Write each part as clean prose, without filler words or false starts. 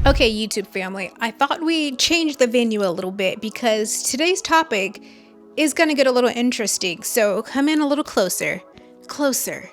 Okay, YouTube family, I thought we'd change the venue a little bit because today's topic is going to get a little interesting. So come in a little closer. Closer.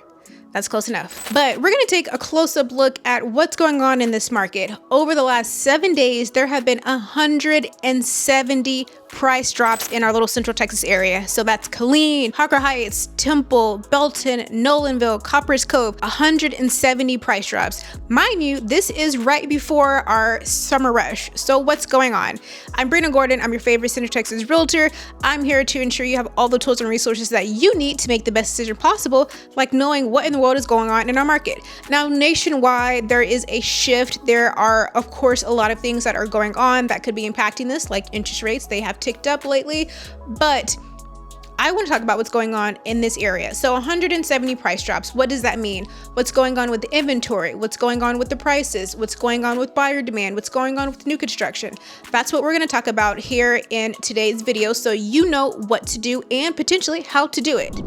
That's close enough. But we're going to take a close-up look at what's going on in this market. Over the last 7 days, there have been 170 price drops in our little Central Texas area. So that's Killeen, Harker Heights, Temple, Belton, Nolanville, Coppers Cove, 170 price drops. Mind you, this is right before our summer rush. So what's going on? I'm Brina Gordon. I'm your favorite Central Texas realtor. I'm here to ensure you have all the tools and resources that you need to make the best decision possible, like knowing what in the world is going on in our market. Now, nationwide, there is a shift. There are, of course, a lot of things that are going on that could be impacting this, like interest rates. They have ticked up lately, but I want to talk about what's going on in this area. So 170 price drops. What does that mean? What's going on with the inventory? What's going on with the prices? What's going on with buyer demand? What's going on with new construction? That's what we're going to talk about here in today's video, so you know what to do and potentially how to do it.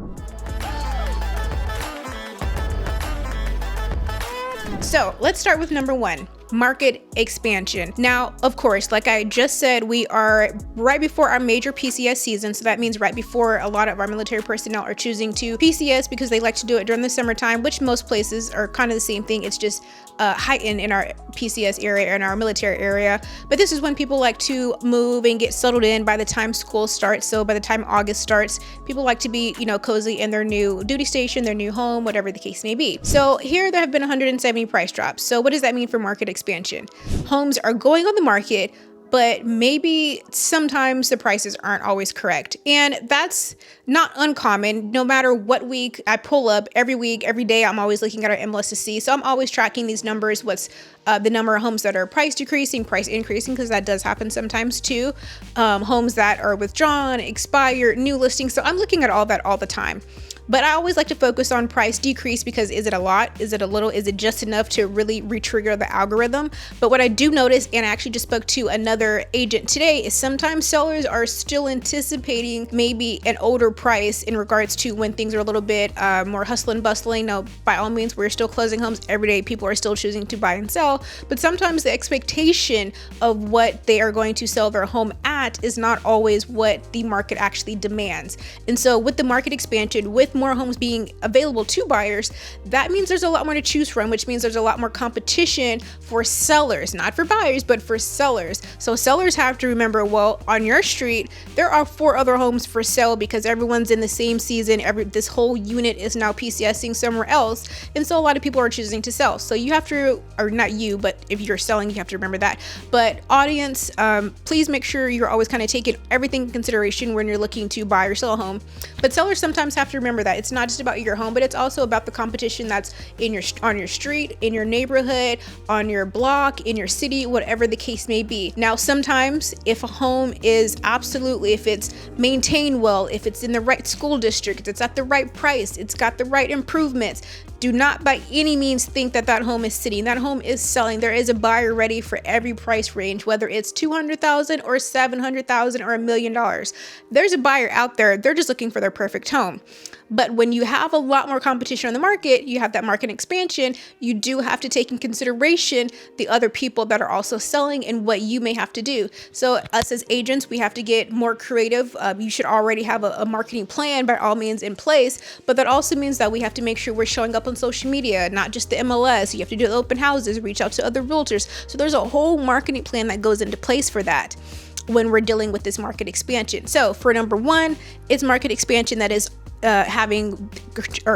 So let's start with number one. Market expansion. Now, of course, like I just said, we are right before our major PCS season. So that means right before a lot of our military personnel are choosing to PCS because they like to do it during the summertime, which most places are kind of the same thing. It's just heightened in our PCS area, in our military area. But this is when people like to move and get settled in by the time school starts. So by the time August starts, people like to be, cozy in their new duty station, their new home, whatever the case may be. So here there have been 170 price drops. So what does that mean for market expansion? Homes are going on the market, but maybe sometimes the prices aren't always correct. And that's not uncommon. No matter what week I pull up, every week, every day, I'm always looking at our MLS to see. So I'm always tracking these numbers. What's the number of homes that are price decreasing, price increasing, because that does happen sometimes too. Homes that are withdrawn, expired, new listings. So I'm looking at all that all the time. But I always like to focus on price decrease because is it a lot? Is it a little? Is it just enough to really retrigger the algorithm? But what I do notice, and I actually just spoke to another agent today, is sometimes sellers are still anticipating maybe an older price in regards to when things are a little bit more hustle and bustling. Now, by all means, we're still closing homes every day. People are still choosing to buy and sell. But sometimes the expectation of what they are going to sell their home at is not always what the market actually demands. And so with the market expansion, with more homes being available to buyers, that means there's a lot more to choose from, which means there's a lot more competition for sellers, not for buyers, but for sellers. So sellers have to remember, well, on your street, there are 4 other homes for sale because everyone's in the same season. This whole unit is now PCSing somewhere else. And so a lot of people are choosing to sell. So you have to, or not you, but if you're selling, you have to remember that. But audience, please make sure you're always kind of taking everything in consideration when you're looking to buy or sell a home. But sellers sometimes have to remember that it's not just about your home, but it's also about the competition that's on your street, in your neighborhood, on your block, in your city, whatever the case may be. Now, sometimes if a home is if it's maintained well, if it's in the right school district, it's at the right price, it's got the right improvements, do not by any means think that that home is sitting. That home is selling. There is a buyer ready for every price range, whether it's $200,000 or $700,000 or $1 million. There's a buyer out there. They're just looking for their perfect home. But when you have a lot more competition on the market, you have that market expansion, you do have to take in consideration the other people that are also selling and what you may have to do. So us as agents, we have to get more creative. You should already have a marketing plan by all means in place, but that also means that we have to make sure we're showing up on social media, not just the MLS. You have to do the open houses, reach out to other realtors. So there's a whole marketing plan that goes into place for that when we're dealing with this market expansion. So for number one, it's market expansion that is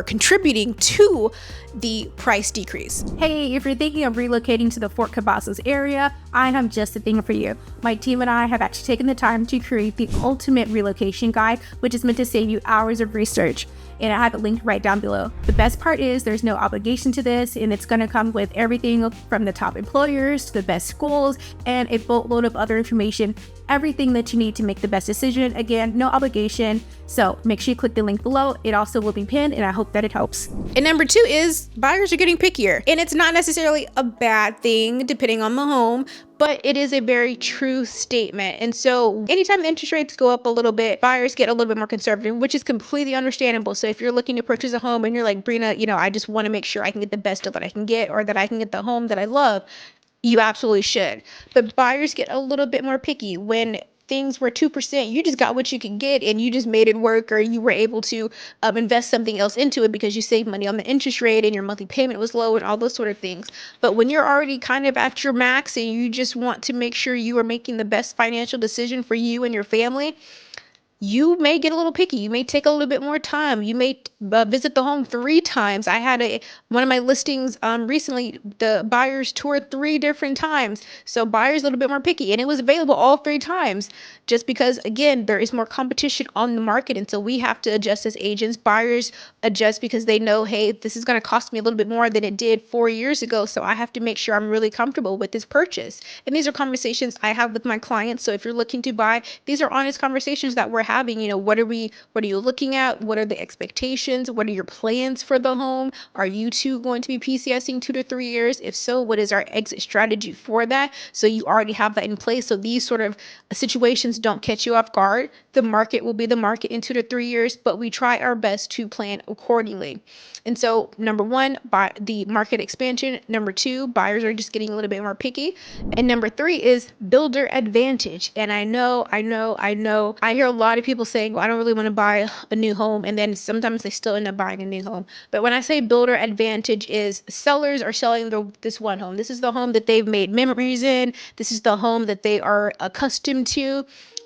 contributing to the price decrease. Hey, if you're thinking of relocating to the Fort Cavazos area, I have just the thing for you. My team and I have actually taken the time to create the ultimate relocation guide, which is meant to save you hours of research. And I have it linked right down below. The best part is there's no obligation to this, and it's going to come with everything from the top employers to the best schools and a boatload of other information, everything that you need to make the best decision. Again, no obligation. So make sure you click the link below. It also will be pinned, and I hope that it helps. And number two is buyers are getting pickier. And it's not necessarily a bad thing depending on the home, but it is a very true statement. And so anytime the interest rates go up a little bit, buyers get a little bit more conservative, which is completely understandable. So if you're looking to purchase a home and you're like, Brina, I just want to make sure I can get the best deal that I can get, or that I can get the home that I love, You absolutely should. But buyers get a little bit more picky. When things were 2%, you just got what you could get and you just made it work, or you were able to invest something else into it because you saved money on the interest rate and your monthly payment was low and all those sort of things. But when you're already kind of at your max and you just want to make sure you are making the best financial decision for you and your family, you may get a little picky. You may take a little bit more time. You may visit the home 3 times. I had one of my listings recently. The buyers toured 3 different times, so buyers a little bit more picky, and it was available all 3 times. Just because, again, there is more competition on the market, and so we have to adjust as agents. Buyers adjust because they know, hey, this is going to cost me a little bit more than it did 4 years ago, so I have to make sure I'm really comfortable with this purchase. And these are conversations I have with my clients. So if you're looking to buy, these are honest conversations that we're having. What are you looking at? What are the expectations? What are your plans for the home? Are you two going to be PCSing 2 to 3 years? If so, what is our exit strategy for that? So you already have that in place. So these sort of situations don't catch you off guard. The market will be the market in 2 to 3 years, but we try our best to plan accordingly. And so, number one, buy the market expansion. Number two, buyers are just getting a little bit more picky. And number three is builder advantage. And I know, I hear a lot of people saying, well, I don't really want to buy a new home. And then sometimes they still end up buying a new home. But when I say builder advantage, is sellers are selling this one home. This is the home that they've made memories in. This is the home that they are accustomed to.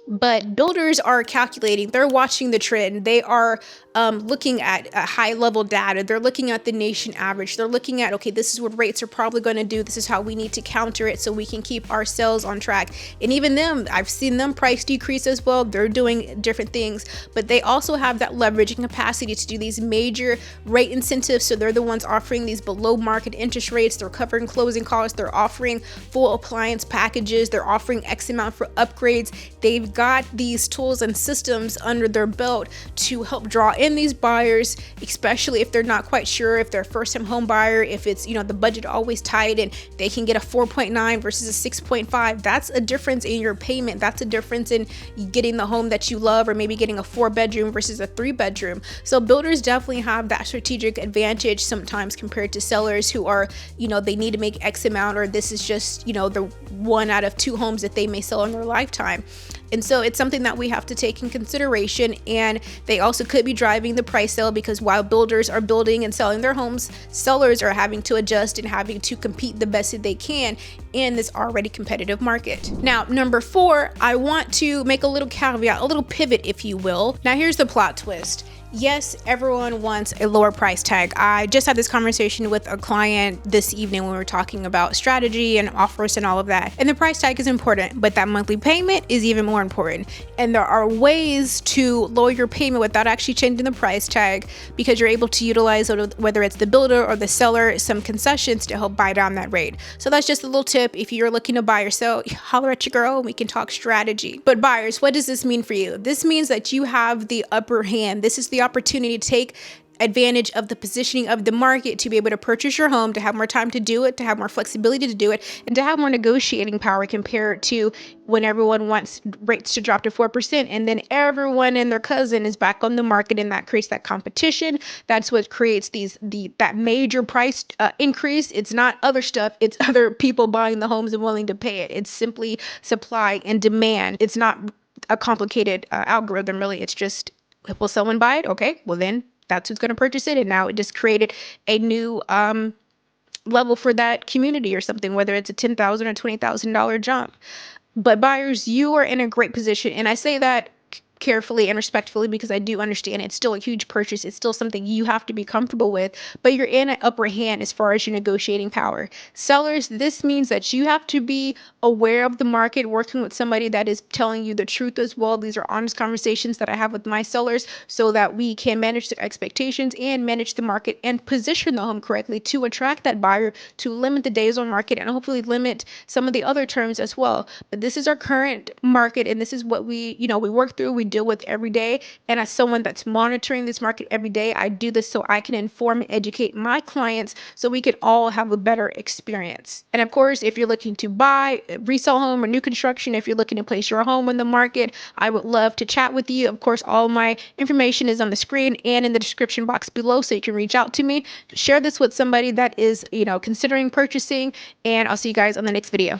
But builders are calculating, they're watching the trend. They are looking at high level data. They're looking at the nation average. They're looking at, okay, this is what rates are probably going to do. This is how we need to counter it so we can keep our sales on track. And even them, I've seen them price decrease as well. They're doing different things, but they also have that leverage and capacity to do these major rate incentives. So they're the ones offering these below market interest rates. They're covering closing costs. They're offering full appliance packages. They're offering X amount for upgrades. They've got these tools and systems under their belt to help draw in these buyers, especially if they're not quite sure, if they're a first-time home buyer, if it's, the budget always tight and they can get a 4.9 versus a 6.5. That's a difference in your payment. That's a difference in getting the home that you love, or maybe getting a 4-bedroom versus a 3-bedroom. So builders definitely have that strategic advantage sometimes compared to sellers who are, they need to make X amount, or this is just, the 1 out of 2 homes that they may sell in their lifetime. And so it's something that we have to take in consideration. And they also could be driving the price sale, because while builders are building and selling their homes, sellers are having to adjust and having to compete the best that they can in this already competitive market. Now, number 4, I want to make a little caveat, a little pivot, if you will. Now, here's the plot twist. Yes, everyone wants a lower price tag. I just had this conversation with a client this evening when we were talking about strategy and offers and all of that. And the price tag is important, but that monthly payment is even more important. And there are ways to lower your payment without actually changing the price tag, because you're able to utilize, whether it's the builder or the seller, some concessions to help buy down that rate. So that's just a little tip. If you're looking to buy or sell, holler at your girl and we can talk strategy. But buyers, what does this mean for you? This means that you have the upper hand. This is the opportunity to take advantage of the positioning of the market to be able to purchase your home, to have more time to do it, to have more flexibility to do it, and to have more negotiating power compared to when everyone wants rates to drop to 4% and then everyone and their cousin is back on the market, and that creates that competition. That's what creates that major price increase. It's not other stuff. It's other people buying the homes and willing to pay it. It's simply supply and demand. It's not a complicated algorithm, really. It's just, will someone buy it? Okay, well then that's who's going to purchase it. And now it just created a new level for that community or something, whether it's a $10,000 or $20,000 jump. But buyers, you are in a great position. And I say that carefully and respectfully, because I do understand it's still a huge purchase. It's still something you have to be comfortable with, but you're in an upper hand as far as your negotiating power. Sellers, this means that you have to be aware of the market, working with somebody that is telling you the truth as well. These are honest conversations that I have with my sellers so that we can manage their expectations and manage the market and position the home correctly to attract that buyer, to limit the days on market, and hopefully limit some of the other terms as well. But this is our current market, and this is what we work through. We deal with every day. And as someone that's monitoring this market every day, I do this so I can inform and educate my clients so we can all have a better experience. And of course, if you're looking to buy, resell home, or new construction, if you're looking to place your home in the market, I would love to chat with you. Of course, all my information is on the screen and in the description box below, so you can reach out to me. Share this with somebody that is, considering purchasing, and I'll see you guys on the next video.